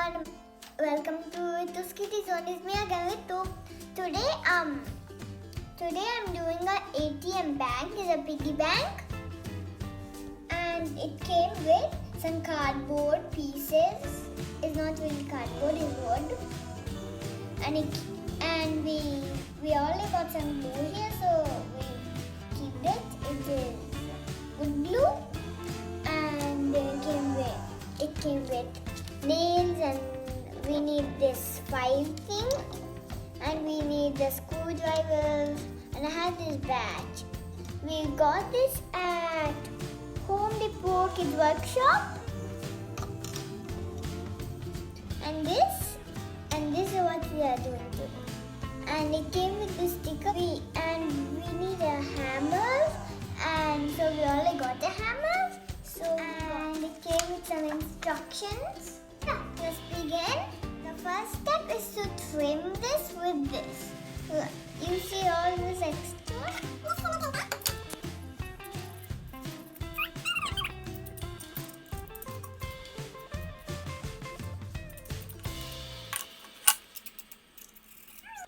everyone, welcome to rituskiddiezone. It's me again, Ritu. Today I'm doing a ATM Bank. It's a piggy bank, and it came with some cardboard pieces. It's not really cardboard, it's wood, and we only got some glue here, so we keep it. It is wood glue, and it came with nails, and we need this file thing, and we need the screwdrivers, and I have this badge. We got this at Home Depot Kids Workshop, and this is what we are doing today. And it came with this sticker, and we need a hammer, and so we only got the hammer. And it came with some instructions. Let's begin. The first step is to trim this with this. Look, you see all this extra?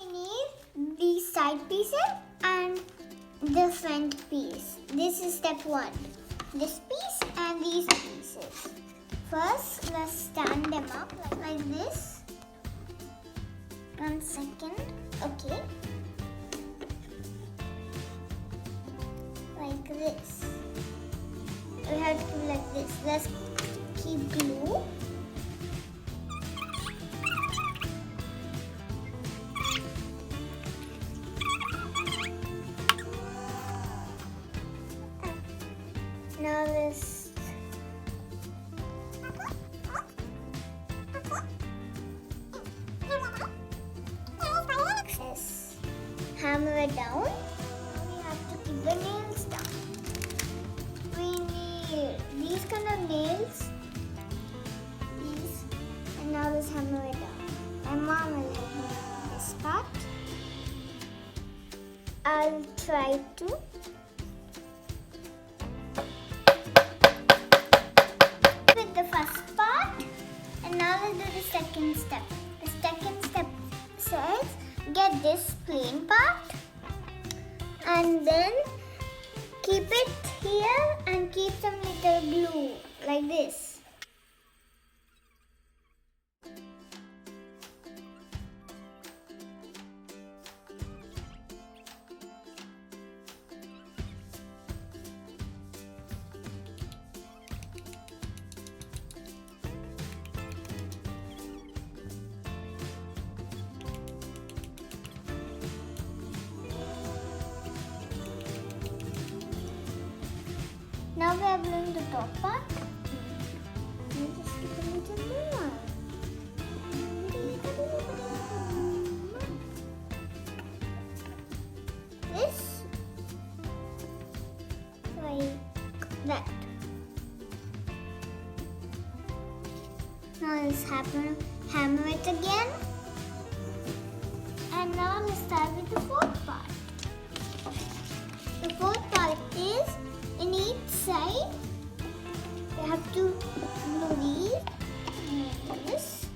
We need these side pieces and the front piece. This is step 1. This piece and these pieces. First, let's stand them up like this. 1 second. Okay. Like this. We have to keep like this. Let's keep glue. Now let's hammer it down. We have to keep the nails down. We need these kind of nails. These. And now let's hammer it down. My mom will help me on this part. I'll try to. With the first part. And now let's do the second step. The second step says get this plain part and then keep it here and keep some little glue like this. Now we are gluing the top part. We'll just keep a little more. This, like that. Now let's hammer it again. And now let's start with the fourth part. The fourth part is in each side, we have to glue these and this.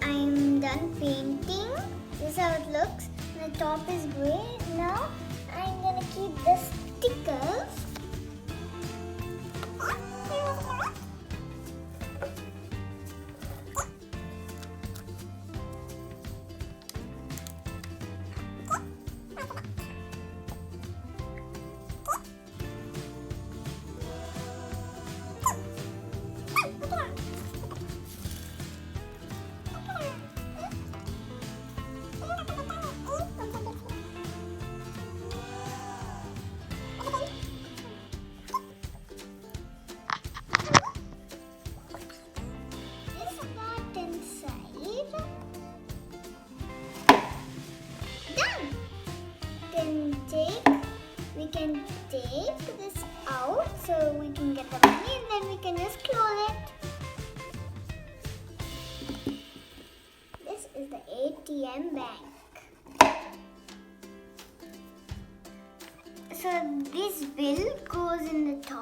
I'm done painting. This is how it looks. The top is gray. Now I'm gonna keep the stickers.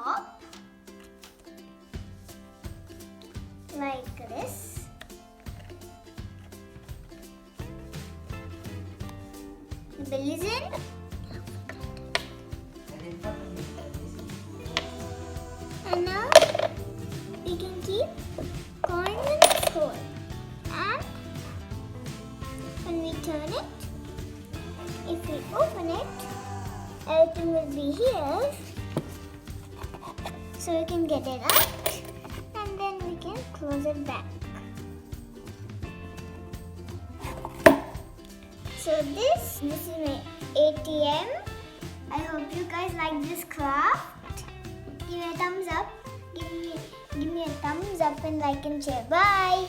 top like this. The bill is in. And now we can keep coins in this hole. And when we turn it, if we open it, everything will be here. So we can get it out and then we can close it back. So this is my ATM. I hope you guys like this craft. Give me a thumbs up. Give me a thumbs up and like and share. Bye.